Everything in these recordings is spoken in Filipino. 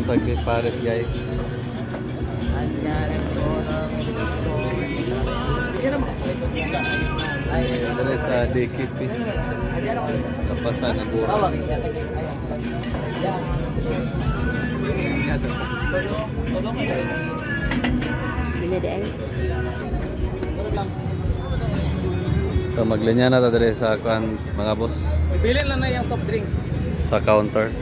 Spaghetti Paris guys. Dali sa DKP. Kapasan ang buwan. So maglinya na ta dali sa kan mga boss. Bilin lang na yung soft drinks. Sa counter.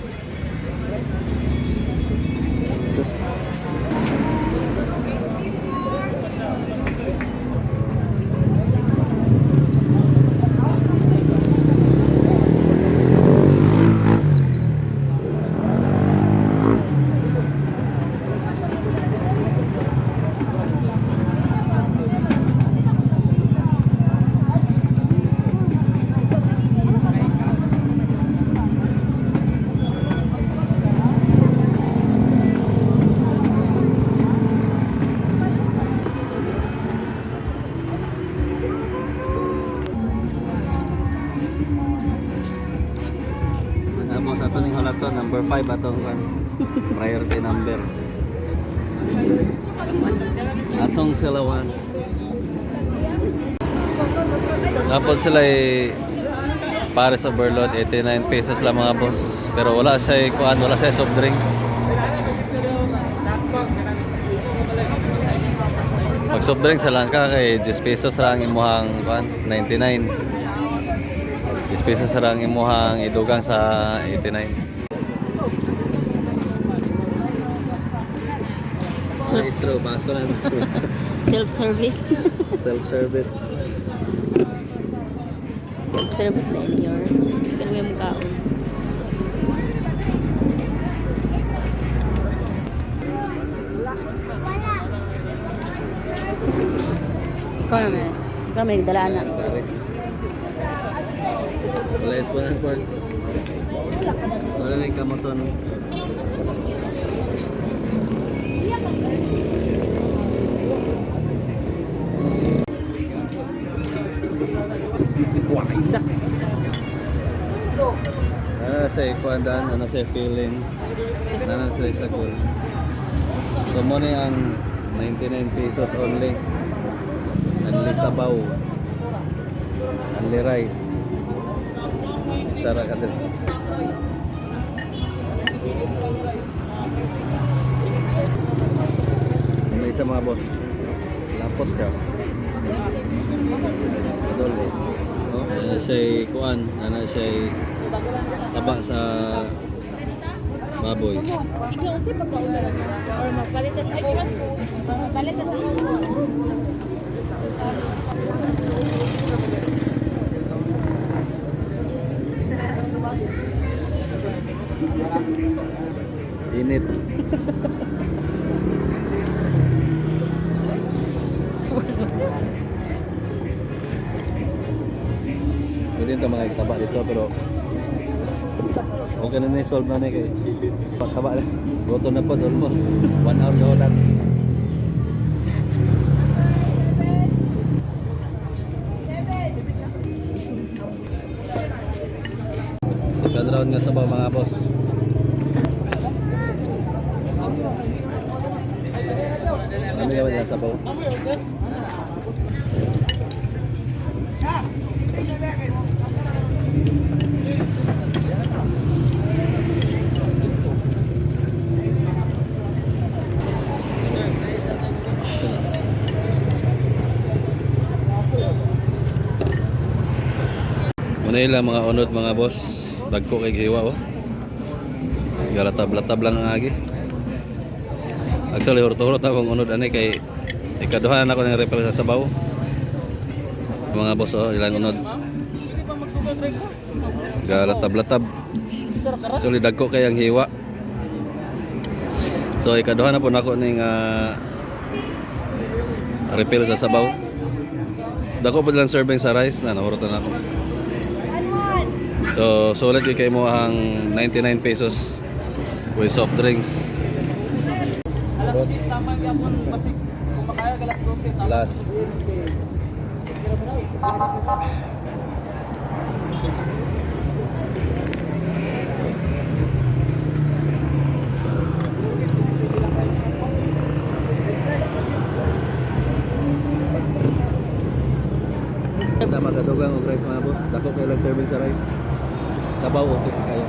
Boss, ato ning halato number 5 atong kan priority number. Atong silawan. Tapos sila Paris Overload 89 pesos lang mga boss. Pero wala siya kuan, wala siya soft drinks. Pag soft drinks lang ka kay 10 pesos lang imuhang kuan 99. 10 pesos sarang imuhang idugang sa 89. Maestro, baso lang. Self-service. Self-service. Self-service na yun your. Pero yung mukhaon. Ikaw naman. Ikaw may nagdala na. Paris. Wala is 1 part. Wala na yung kamoton. Waida. Sa ikuandan, ano sa feelings. Nanan sila sa cool. So mo ang 99 pesos only. Only sabaw. Only rice. Sarap ka din. May isa mga boss. Lapot siya. Adolfo. Oh, siya kuan. Ano siya taba sa baboy. Ikaw siya pagkaulan or mapalit sa kuwan. Mapalit sa kuwan. Init. Hindi ito mga taba dito pero okay na solve na kay pagtaba na. Goto na po almost 1 hour na ulan. Second round nga sabaw mga boss. Ano yaman nga sabaw? Muna lang mga unod mga boss. Dagko kay hiwa oh. Galatab-latab lang ang agi. Actually hurot-hurot akong unod ani kay ikaduhan ako ng refill sa sabaw. Mga boss oh, ilang unod. Galatab-latab. Actually dagko kay ang hiwa. So ikaduhan na po nako ning refill sa sabaw. Dako po lang serving sa rice na nahurutan ako. So sulit kay mo ang 99 pesos with soft drinks. Alas 10 tama gyapon basig kung makaya alas 12 tama. Last. Na magadugang og rice mga boss. Dako kay lang serving sa rice. Sabaw okay pa kayo.